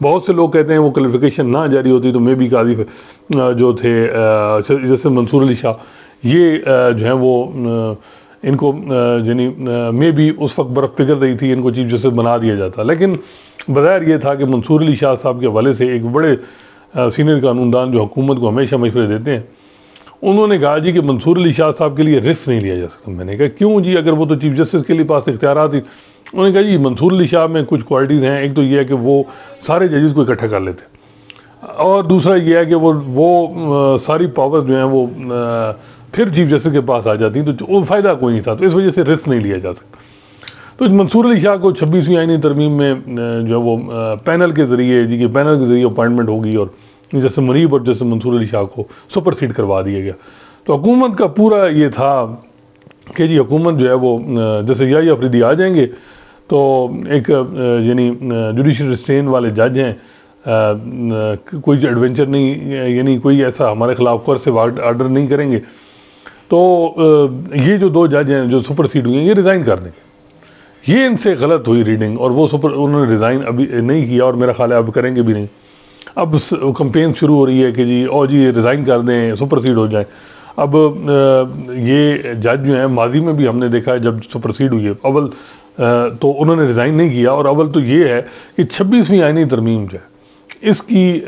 بہت سے لوگ کہتے ہیں وہ کلیفیکیشن نہ جاری ہوتی تو میں بھی قاضی جو تھے جیسے منصور علی شاہ، یہ جو ہیں وہ ان کو یعنی میں بھی اس وقت برف پگھل رہی تھی، ان کو چیف جسٹس بنا دیا جاتا، لیکن بظاہر یہ تھا کہ منصور علی شاہ صاحب کے حوالے سے ایک بڑے سینئر قانون دان جو حکومت کو ہمیشہ مشورے دیتے ہیں، انہوں نے کہا جی کہ منصور علی شاہ صاحب کے لیے رسک نہیں لیا جا سکتا۔ میں نے کہا کیوں جی، اگر وہ تو چیف جسٹس کے لیے پاس اختیارات ہی۔ انہوں نے کہا جی منصور علی شاہ میں کچھ کوالٹیز ہیں، ایک تو یہ ہے کہ وہ سارے ججز کو اکٹھا کر لیتے، اور دوسرا یہ ہے کہ وہ ساری پاور جو ہیں وہ پھر چیف جسٹس کے پاس آ جاتی، تو وہ فائدہ کوئی نہیں تھا، تو اس وجہ سے رسک نہیں لیا جا سکتا۔ تو منصور علی شاہ کو 26ویں آئینی ترمیم میں جو ہے وہ پینل کے ذریعے پینل کے ذریعے اپوائنٹمنٹ ہوگی، اور جیسے منیب اور جیسے منصور علی شاہ کو سپر سیڈ کروا دیا گیا۔ تو حکومت کا پورا یہ تھا کہ جی حکومت جو ہے وہ جیسے یحییٰ افریدی آ جائیں گے تو ایک یعنی جوڈیشل ریسٹرین والے جج ہیں، کوئی ایڈونچر نہیں، یعنی کوئی ایسا ہمارے خلاف کورسو آرڈر نہیں کریں گے، تو یہ جو 2 جج ہیں جو سپر سیڈ ہوئے ہیں یہ ریزائن کر دیں گے۔ یہ ان سے غلط ہوئی ریڈنگ، اور وہ انہوں نے ریزائن ابھی نہیں کیا، اور میرا خیال ہے اب کریں گے بھی نہیں۔ اب کمپین شروع ہو رہی ہے کہ جی جی ریزائن کر دیں، سپر سیڈ ہو جائیں۔ اب یہ جج جو ہیں ماضی میں بھی ہم نے دیکھا ہے جب سپر سیڈ ہوئی ہے، اول تو انہوں نے ریزائن نہیں کیا، اور اول تو یہ ہے کہ 26ویں آئینی ترمیم جو ہے اس کی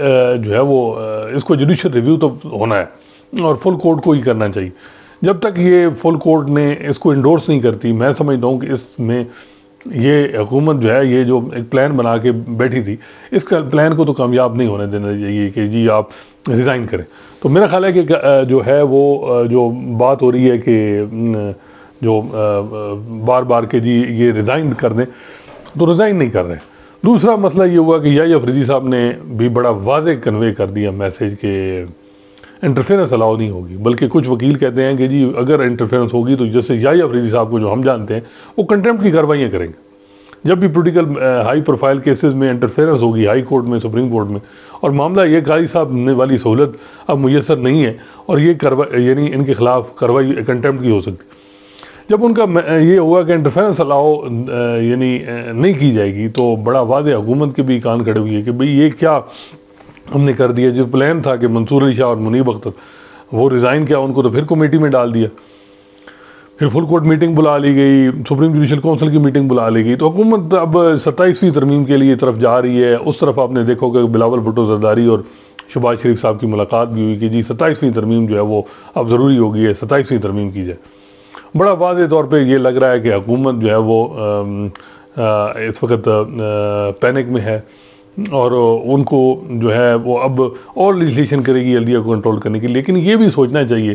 جو ہے وہ اس کو جوڈیشل ریویو تو ہونا ہے، اور فل کورٹ کو ہی کرنا چاہیے۔ جب تک یہ فل کورٹ نے اس کو انڈورس نہیں کرتی، میں سمجھتا ہوں کہ اس میں یہ حکومت جو ہے یہ جو ایک پلان بنا کے بیٹھی تھی، اس کا پلان کو تو کامیاب نہیں ہونے دینا چاہیے کہ جی آپ ریزائن کریں۔ تو میرا خیال ہے کہ جو ہے وہ جو بات ہو رہی ہے کہ جو بار بار کہ جی یہ ریزائن کر دیں، تو ریزائن نہیں کر رہے ہیں۔ دوسرا مسئلہ یہ ہوا کہ یحییٰ افریدی صاحب نے بھی بڑا واضح کنوے کر دیا میسیج کہ انٹرفیئرنس الاؤ نہیں ہوگی، بلکہ کچھ وکیل کہتے ہیں کہ جی اگر انٹرفیئرنس ہوگی تو جیسے یحییٰ افریدی صاحب کو جو ہم جانتے ہیں وہ کنٹمپٹ کی کارروائیاں کریں گے۔ جب بھی پولیٹیکل ہائی پروفائل کیسز میں انٹرفیئرنس ہوگی ہائی کورٹ میں، سپریم کورٹ میں، اور معاملہ یہ قاضی صاحب نے والی سہولت اب میسر نہیں ہے، اور یہ یعنی ان کے خلاف کارروائی کنٹمپٹ کی ہو سکتی۔ جب ان کا یہ ہوا کہ انٹرفیئرنس الاؤ یعنی نہیں کی جائے گی، تو بڑا واضح حکومت کے بھی کان کھڑے ہوئی ہے کہ بھئی یہ کیا ہم نے کر دیا۔ جو پلان تھا کہ منصور علی شاہ اور منیب اختر وہ ریزائن کیا، ان کو تو پھر کمیٹی میں ڈال دیا، پھر فل کورٹ میٹنگ بلا لی گئی، سپریم جوڈیشل کونسل کی میٹنگ بلا لی گئی۔ تو حکومت اب 27ویں ترمیم کے لیے طرف جا رہی ہے۔ اس طرف آپ نے دیکھو کہ بلاول بھٹو زرداری اور شہباز شریف صاحب کی ملاقات بھی ہوئی کہ جی 27ویں ترمیم جو ہے وہ اب ضروری ہو گئی ہے، 27ویں ترمیم کی جائے۔ بڑا واضح طور پہ یہ لگ رہا ہے کہ حکومت جو ہے وہ اس وقت پینک میں ہے، اور ان کو جو ہے وہ اب اور لیجسلیشن کرے گی LDA کو کنٹرول کرنے کے لیے۔ لیکن یہ بھی سوچنا چاہیے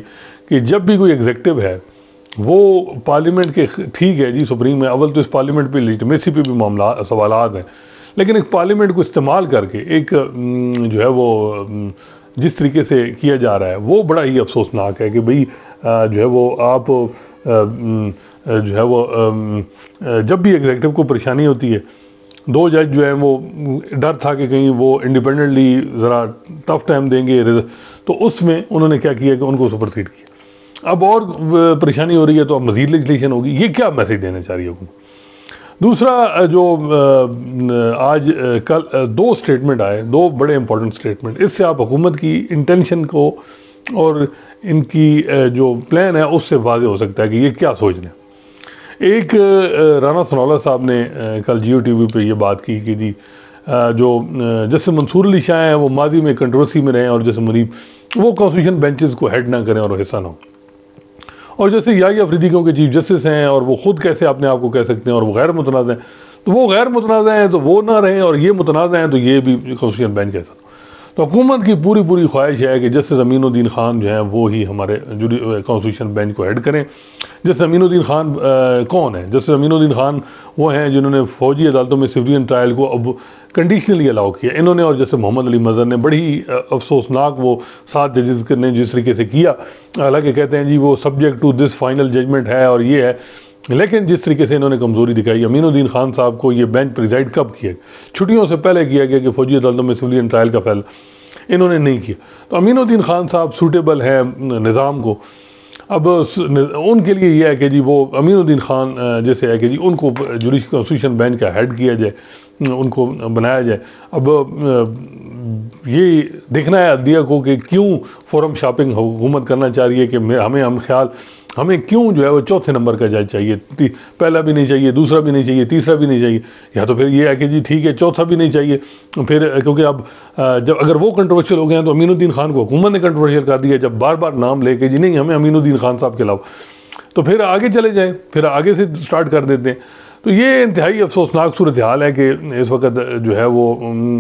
کہ جب بھی کوئی ایگزیکٹو ہے وہ پارلیمنٹ کے، ٹھیک ہے جی سپریم میں اول تو اس پارلیمنٹ پہ لیجٹمیسی پہ بھی معاملات سوالات ہیں، لیکن ایک پارلیمنٹ کو استعمال کر کے ایک جو ہے وہ جس طریقے سے کیا جا رہا ہے وہ بڑا ہی افسوسناک ہے کہ بھئی جو ہے وہ آپ جو ہے وہ جب بھی ایگزیکٹو کو پریشانی ہوتی ہے، 2 جج جو ہیں وہ ڈر تھا کہ کہیں وہ انڈیپینڈنٹلی ذرا ٹف ٹائم دیں گے، تو اس میں انہوں نے کیا کیا کہ ان کو سپرسیڈ کیا۔ اب اور پریشانی ہو رہی ہے تو اب مزید لیجسلیشن ہوگی۔ یہ کیا میسیج دینا چاہ رہی ہے حکومت؟ دوسرا جو آج کل 2 سٹیٹمنٹ آئے، 2 بڑے امپورٹنٹ سٹیٹمنٹ، اس سے آپ حکومت کی انٹینشن کو اور ان کی جو پلان ہے اس سے واضح ہو سکتا ہے کہ یہ کیا سوچ رہے ہیں۔ ایک رانا ثناءاللہ صاحب نے کل جیو ٹی وی پہ یہ بات کی کہ جی جو جیسے منصور علی شاہ ہیں وہ ماضی میں کنٹروورسی میں رہے، اور جیسے منیب وہ کانسٹیٹیوشن بینچز کو ہیڈ نہ کریں اور حصہ نہ ہو، اور جیسے یحییٰ افریدی کے چیف جسٹس ہیں اور وہ خود کیسے اپنے آپ کو کہہ سکتے ہیں اور وہ غیر متنازع ہیں، تو وہ غیر متنازع ہیں تو وہ نہ رہیں، اور یہ متنازع ہیں تو یہ بھی کانسٹیٹیوشن بینچ کیسا۔ تو حکومت کی پوری خواہش ہے کہ جسٹس امین الدین خان جو ہیں وہ ہی ہمارے کانسٹیٹیوشن بینچ کو ہیڈ کریں۔ جسٹس امین الدین خان کون ہیں؟ جسٹس امین الدین خان وہ ہیں جنہوں نے فوجی عدالتوں میں سویلین ٹرائل کو اب کنڈیشنلی الاؤ کیا۔ انہوں نے اور جیسے محمد علی مظہر نے بڑی افسوسناک وہ 7 ججز نے جس طریقے سے کیا، حالانکہ کہتے ہیں جی وہ subject to this final judgment ہے اور یہ ہے، لیکن جس طریقے سے انہوں نے کمزوری دکھائی۔ امین الدین خان صاحب کو یہ بینچ پریزائڈ کب کیا؟ چھٹیوں سے پہلے کیا گیا کہ فوجی عدالتوں میں سویلین ٹرائل کا فیصلہ انہوں نے نہیں کیا۔ تو امین الدین خان صاحب سوٹیبل ہے نظام کو، اب ان کے لیے یہ ہے کہ جی وہ امین الدین خان جیسے ہے کہ جی ان کو جوڈیشل کانسٹیٹیوشن بینچ کا ہیڈ کیا جائے، ان کو بنایا جائے. اب یہ دیکھنا ہے عدلیہ کو کہ کیوں فورم شاپنگ حکومت کرنا چاہ رہی ہے کہ ہمیں کیوں جو ہے وہ چوتھے نمبر کا جج چاہیے, پہلا بھی نہیں چاہیے, دوسرا بھی نہیں چاہیے, تیسرا بھی نہیں چاہیے, یا تو پھر یہ ہے کہ جی ٹھیک ہے چوتھا بھی نہیں چاہیے. پھر کیونکہ اب جب اگر وہ کنٹروورشل ہو گئے ہیں تو امین الدین خان کو حکومت نے کنٹروورشل کر دیا, جب بار بار نام لے کے جی نہیں ہمیں امین الدین خان صاحب کے علاوہ, تو پھر آگے چلے جائیں, پھر آگے سے سٹارٹ کر دیتے ہیں. تو یہ انتہائی افسوسناک صورتحال ہے کہ اس وقت جو ہے وہ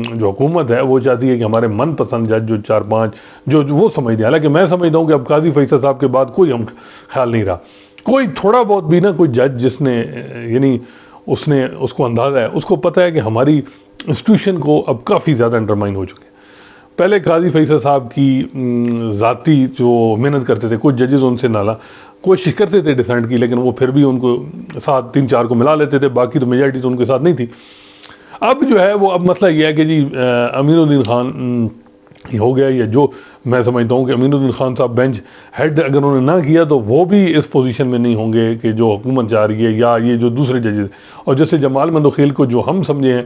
جو حکومت ہے وہ چاہتی ہے کہ ہمارے من پسند جج جو 4-5 جو وہ سمجھتے ہیں. حالانکہ میں سمجھتا ہوں کہ اب قاضی فیصل صاحب کے بعد کوئی ہم خیال نہیں رہا, کوئی تھوڑا بہت بھی نا کوئی جج جس نے یعنی اس کو اندازہ ہے, اس کو پتہ ہے کہ ہماری انسٹیٹیوشن کو اب کافی زیادہ انڈرمائن ہو چکے ہیں. پہلے قاضی فیصل صاحب کی ذاتی جو محنت کرتے تھے, کچھ ججز ان سے نالا کوشش کرتے تھے ڈیسنٹ کی, لیکن وہ پھر بھی ان کو ساتھ 3-4 کو ملا لیتے تھے, باقی تو میجارٹی تو ان کے ساتھ نہیں تھی. اب جو ہے وہ اب مسئلہ یہ ہے کہ جی امین الدین خان ہو گیا, یا جو میں سمجھتا ہوں کہ امین الدین خان صاحب بینچ ہیڈ اگر انہوں نے نہ کیا تو وہ بھی اس پوزیشن میں نہیں ہوں گے کہ جو حکومت چاہ رہی ہے, یا یہ جو دوسرے ججز. اور جیسے جمال مندوخیل کو جو ہم سمجھے ہیں,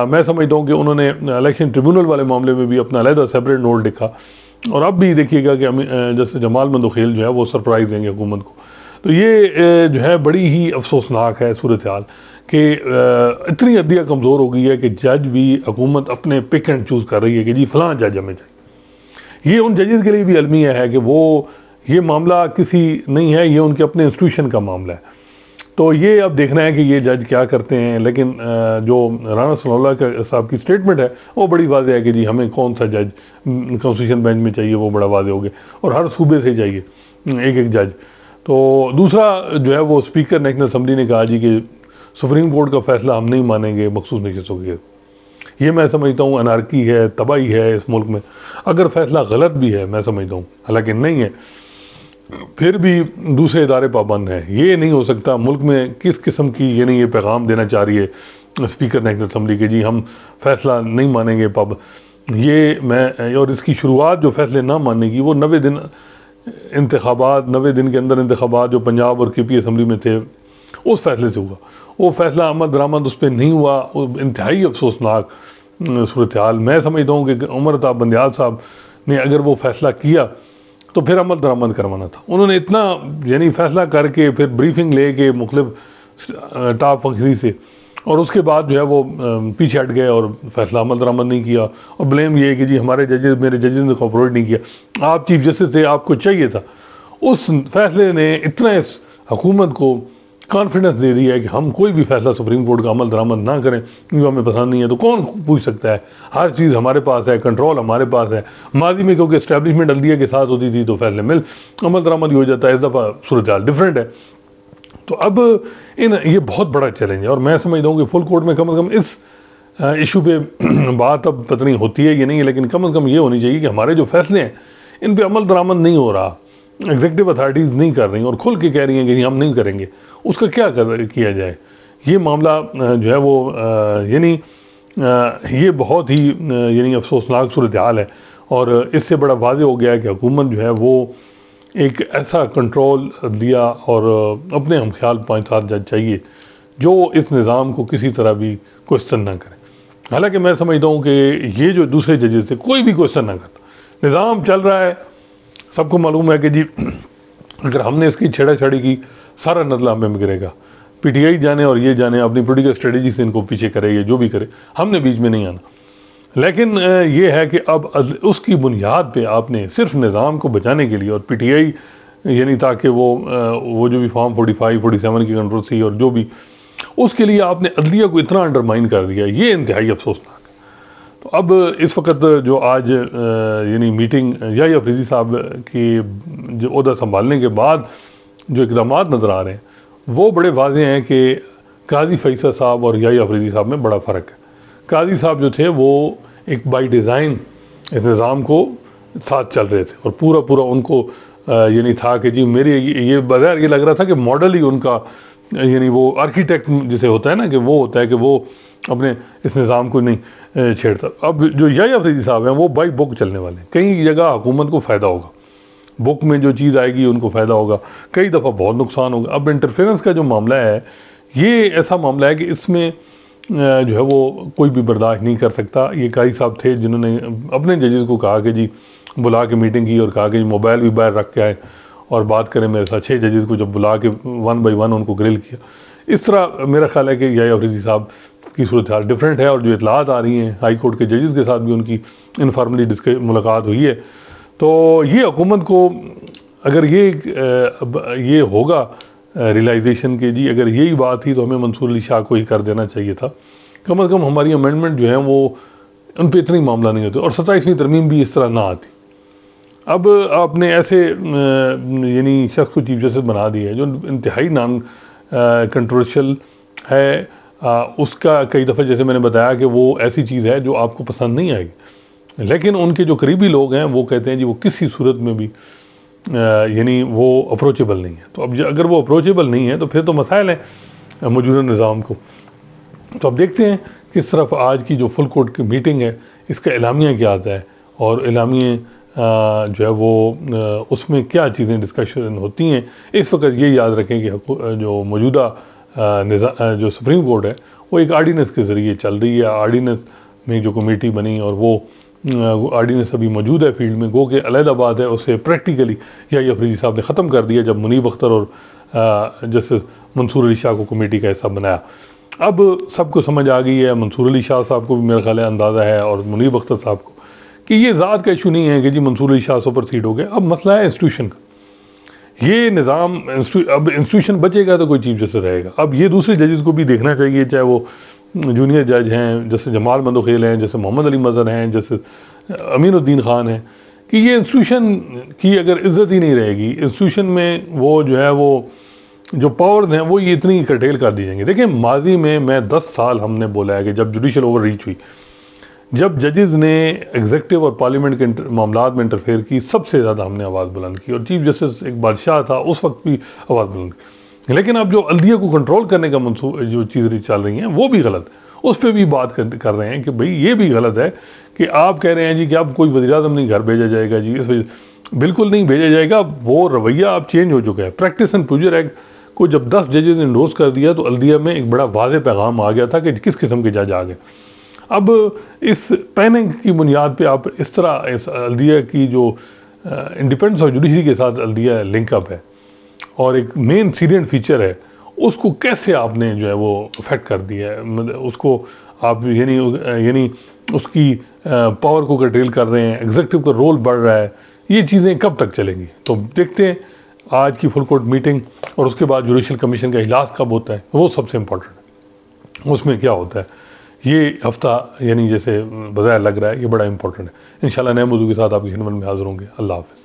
میں سمجھتا ہوں کہ انہوں نے الیکشن ٹریبیونل والے معاملے میں بھی اپنا علیحدہ سیپریٹ نوٹ لکھا, اور اب بھی دیکھیے گا کہ جیسے جمال مندوخیل جو ہے وہ سرپرائز دیں گے حکومت کو. تو یہ جو ہے بڑی ہی افسوسناک ہے صورتحال کہ اتنی عدلیہ کمزور ہو گئی ہے کہ جج بھی حکومت اپنے پک اینڈ چوز کر رہی ہے کہ جی فلاں جج ہمیں چاہیے. یہ ان ججز کے لیے بھی المیہ ہے کہ وہ یہ معاملہ کسی نہیں ہے, یہ ان کے اپنے انسٹیٹیوشن کا معاملہ ہے. تو یہ اب دیکھنا ہے کہ یہ جج کیا کرتے ہیں. لیکن جو رانا ثناء اللہ صاحب کی سٹیٹمنٹ ہے وہ بڑی واضح ہے کہ جی ہمیں کون سا جج کانسٹیٹیوشن بینچ میں چاہیے, وہ بڑا واضح ہو گیا, اور ہر صوبے سے چاہیے ایک جج. تو دوسرا جو ہے وہ اسپیکر نیشنل اسمبلی نے کہا جی کہ سپریم کورٹ کا فیصلہ ہم نہیں مانیں گے مخصوص نشستوں کے. یہ میں سمجھتا ہوں انارکی ہے, تباہی ہے اس ملک میں. اگر فیصلہ غلط بھی ہے میں سمجھتا ہوں, حالانکہ نہیں ہے, پھر بھی دوسرے ادارے پابند ہیں. یہ نہیں ہو سکتا ملک میں کس قسم کی یعنی یہ پیغام دینا چاہ رہی ہے اسپیکر نیشنل اسمبلی کے جی ہم فیصلہ نہیں مانیں گے یہ میں, اور اس کی شروعات جو فیصلے نہ ماننے کی وہ 90 دن انتخابات, 90 دن کے اندر انتخابات جو پنجاب اور کے پی اسمبلی میں تھے اس فیصلے سے ہوا. وہ فیصلہ عمل درآمد اس پہ نہیں ہوا. انتہائی افسوسناک صورتحال. میں سمجھتا ہوں کہ عمر عطا بندیال صاحب نے اگر وہ فیصلہ کیا تو پھر عمل درآمد کروانا تھا. انہوں نے اتنا یعنی فیصلہ کر کے پھر بریفنگ لے کے مختلف ٹاپ فنکشنری سے, اور اس کے بعد جو ہے وہ پیچھے ہٹ گئے اور فیصلہ عمل درآمد نہیں کیا, اور بلیم یہ ہے کہ جی ہمارے ججز میرے ججز نے کوآپریٹ نہیں کیا. آپ چیف جسٹس تھے, آپ کو چاہیے تھا. اس فیصلے نے اتنا اس حکومت کو کانفیڈنس دے دیا ہے کہ ہم کوئی بھی فیصلہ سپریم کورٹ کا عمل درآمد نہ کریں کیونکہ ہمیں پسند نہیں ہے. تو کون پوچھ سکتا ہے, ہر چیز ہمارے پاس ہے, کنٹرول ہمارے پاس ہے. ماضی میں کیونکہ اسٹیبلشمنٹ عدلیہ کے ساتھ ہوتی تھی تو فیصلے عمل درآمد ہی ہو جاتا ہے. اس دفعہ صورتحال ڈفرینٹ ہے. تو اب یہ بہت بڑا چیلنج ہے, اور میں سمجھتا ہوں کہ فل کورٹ میں کم از کم اس ایشو پہ بات اب پتہ نہیں ہوتی ہے یہ نہیں ہے, لیکن کم از کم یہ ہونی چاہیے کہ ہمارے جو فیصلے ہیں ان پہ عمل درآمد نہیں ہو رہا, ایگزیکٹو اتھارٹیز نہیں کر رہی اور کھل کے کہہ رہی ہیں کہ ہم نہیں کریں گے. اس کا کیا کیا جائے؟ یہ معاملہ جو ہے وہ یعنی یہ بہت ہی یعنی افسوسناک صورتحال ہے, اور اس سے بڑا واضح ہو گیا ہے کہ حکومت جو ہے وہ ایک ایسا کنٹرول دیا اور اپنے ہم خیال 5-7 جج چاہیے جو اس نظام کو کسی طرح بھی کوشچن نہ کرے. حالانکہ میں سمجھتا ہوں کہ یہ جو دوسرے ججز تھے کوئی بھی کوشچن نہ کرتا, نظام چل رہا ہے, سب کو معلوم ہے کہ جی اگر ہم نے اس کی چھیڑا چھاڑی کی سارا نزلہ ہمیں گرے گا. پی ٹی آئی جانے اور یہ جانے اپنی پولیٹیکل اسٹریٹجی سے ان کو پیچھے کرے, یہ جو بھی کرے, ہم نے بیچ میں نہیں آنا. لیکن یہ ہے کہ اب اس کی بنیاد پہ آپ نے صرف نظام کو بچانے کے لیے, اور پی ٹی آئی یعنی تاکہ وہ جو بھی فارم 45-47 کی کنٹروورسی اور جو بھی, اس کے لیے آپ نے عدلیہ کو اتنا انڈرمائن کر دیا. یہ انتہائی افسوسناک ہے. تو اب اس وقت جو آج یعنی میٹنگ یحییٰ افریدی صاحب کی جو عہدہ سنبھالنے کے بعد جو اقدامات نظر آ رہے ہیں وہ بڑے واضح ہیں کہ قاضی فیصل صاحب اور یحییٰ افریدی صاحب میں بڑا فرق ہے. قاضی صاحب جو تھے وہ ایک بائی ڈیزائن اس نظام کو ساتھ چل رہے تھے, اور پورا ان کو یعنی تھا کہ جی میرے یہ بظاہر یہ لگ رہا تھا کہ ماڈل ہی ان کا یعنی وہ آرکیٹیکٹ جسے ہوتا ہے نا کہ وہ ہوتا ہے کہ وہ اپنے اس نظام کو نہیں چھیڑتا. اب جو یحییٰ افریدی صاحب ہیں وہ بائی بک چلنے والے ہیں. کئی جگہ حکومت کو فائدہ ہوگا, بک میں جو چیز آئے گی ان کو فائدہ ہوگا, کئی دفعہ بہت نقصان ہوگا. اب انٹرفیرنس کا جو معاملہ ہے یہ ایسا معاملہ ہے کہ اس میں جو ہے وہ کوئی بھی برداشت نہیں کر سکتا. یہ قاضی صاحب تھے جنہوں نے اپنے ججز کو کہا کہ جی بلا کے میٹنگ کی اور کہا کہ جی موبائل بھی باہر رکھ کے آئے اور بات کریں میرے ساتھ. 6 ججز کو جب بلا کے 1 بائی 1 ان کو گرل کیا. اس طرح میرا خیال ہے کہ یحییٰ افریدی صاحب کی صورتحال ڈفرینٹ ہے, اور جو اطلاعات آ رہی ہیں ہائی کورٹ کے ججز کے ساتھ بھی ان کی انفارملی ملاقات ہوئی ہے. تو یہ حکومت کو اگر یہ ہوگا ریلائزیشن کے جی اگر یہی بات تھی تو ہمیں منصور علی شاہ کو ہی کر دینا چاہیے تھا. کم از کم ہماری امینڈمنٹ جو ہیں وہ ان پہ اتنی معاملہ نہیں ہوتے, اور 27ویں ترمیم بھی اس طرح نہ آتی. اب آپ نے ایسے یعنی شخص کو چیف جسٹس بنا دیا ہے جو انتہائی نان کنٹروورشل ہے. اس کا کئی دفعہ جیسے میں نے بتایا کہ وہ ایسی چیز ہے جو آپ کو پسند نہیں آئے گی, لیکن ان کے جو قریبی لوگ ہیں وہ کہتے ہیں جی وہ کسی صورت میں بھی یعنی وہ اپروچیبل نہیں ہے. تو اب اگر وہ اپروچیبل نہیں ہے تو پھر تو مسائل ہیں موجودہ نظام کو. تو اب دیکھتے ہیں کس طرف آج کی جو فل کورٹ کی میٹنگ ہے اس کا اعلامیہ کیا آتا ہے, اور اعلامیہ جو ہے وہ اس میں کیا چیزیں ڈسکشن ہوتی ہیں. اس وقت یہ یاد رکھیں کہ جو موجودہ جو سپریم کورٹ ہے وہ ایک آرڈیننس کے ذریعے چل رہی ہے. آرڈیننس میں جو کمیٹی بنی اور وہ آرڈیننس ابھی موجود ہے فیلڈ میں, گو کہ علیحدہ بات ہے, اسے پریکٹیکلی یحییٰ افریدی صاحب نے ختم کر دیا جب منیب اختر اور جسٹس منصور علی شاہ کو کمیٹی کا حصہ بنایا. اب سب کو سمجھ آ گئی ہے, منصور علی شاہ صاحب کو بھی میرا خیال ہے اندازہ ہے اور منیب اختر صاحب کو, کہ یہ ذات کا ایشو نہیں ہے کہ جی منصور علی شاہ سپر سیڈ ہو گئے. اب مسئلہ ہے انسٹیٹیوشن کا. یہ نظام اب انسٹیٹیوشن بچے گا تو کوئی چیف جسٹس رہے گا. اب یہ دوسرے ججز کو بھی دیکھنا چاہیے, چاہے وہ جونیئر جج ہیں جیسے جمال مندوخیل ہیں, جیسے محمد علی مظہر ہیں, جیسے امین الدین خان ہیں, کہ یہ انسٹیٹیوشن کی اگر عزت ہی نہیں رہے گی, انسٹیٹیوشن میں وہ جو ہے وہ جو پاورز ہیں وہ یہ اتنی کرٹیل کر دی جائیں گے. دیکھیں ماضی میں 10 سال ہم نے بولا ہے کہ جب جوڈیشل اوور ریچ ہوئی, جب ججز نے ایگزیکٹو اور پارلیمنٹ کے معاملات میں انٹرفیئر کی, سب سے زیادہ ہم نے آواز بلند کی, اور چیف جسٹس ایک بادشاہ تھا اس وقت بھی آواز بلند کی. لیکن اب جو عدلیہ کو کنٹرول کرنے کا جو چیزیں چل رہی ہیں وہ بھی غلط ہے. اس پہ بھی بات کر رہے ہیں کہ بھئی یہ بھی غلط ہے کہ آپ کہہ رہے ہیں جی کہ اب کوئی وزیر اعظم نہیں گھر بھیجا جائے گا. جی اس وجہ بالکل نہیں بھیجا جائے گا, وہ رویہ اب چینج ہو چکا ہے. پریکٹس اینڈ پروسیجر ایکٹ کو جب 10 ججز نے انڈورس کر دیا تو عدلیہ میں ایک بڑا واضح پیغام آ گیا تھا کہ کس قسم کے جج آ گئے. اب اس پیننگ کی بنیاد پہ آپ اس طرح اس عدلیہ کی جو انڈیپینڈنس آف جوڈیشری کے ساتھ عدلیہ لنک اپ ہے اور ایک مین سیلینٹ فیچر ہے, اس کو کیسے آپ نے جو ہے وہ افیکٹ کر دیا ہے. اس کو آپ یعنی اس کی پاور کو کرٹیل کر رہے ہیں, ایگزیکٹو کا رول بڑھ رہا ہے. یہ چیزیں کب تک چلیں گی؟ تو دیکھتے ہیں آج کی فل کورٹ میٹنگ اور اس کے بعد جوڈیشل کمیشن کا اجلاس کب ہوتا ہے, وہ سب سے امپورٹنٹ ہے. اس میں کیا ہوتا ہے یہ ہفتہ یعنی جیسے بظاہر لگ رہا ہے یہ بڑا امپورٹنٹ ہے. انشاءاللہ نئے موضوع کے ساتھ آپ کی خدمت میں حاضر ہوں گے. اللہ حافظ.